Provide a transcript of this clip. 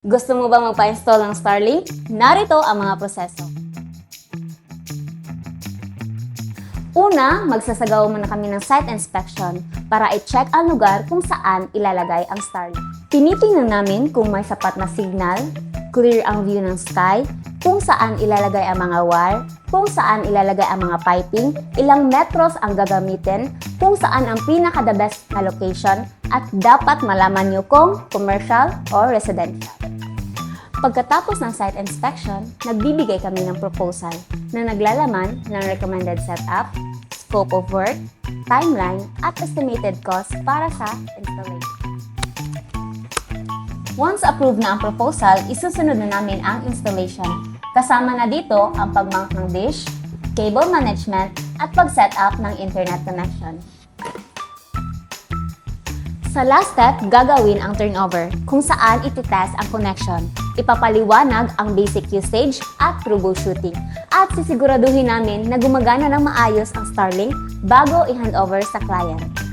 Gusto mo bang magpa-install ng Starlink? Narito ang mga proseso. Una, magsasagawa muna kami ng site inspection para i-check ang lugar kung saan ilalagay ang Starlink. Tinitingnan namin kung may sapat na signal, clear ang view ng sky, kung saan ilalagay ang mga wire, kung saan ilalagay ang mga piping, ilang metros ang gagamitin, kung saan ang pinaka-the best na location, at dapat malaman nyo kung commercial or residential. Pagkatapos ng site inspection, nagbibigay kami ng proposal na naglalaman ng recommended setup, scope of work, timeline, at estimated cost para sa installation. Once approved na ang proposal, isusunod na namin ang installation. Kasama na dito ang pag-mount ng dish, cable management, at pag-set up ng internet connection. Sa last step, gagawin ang turnover kung saan ititest ang connection. Ipapaliwanag ang basic usage at troubleshooting. At sisiguraduhin namin na gumagana ng maayos ang Starlink bago i-handover sa client.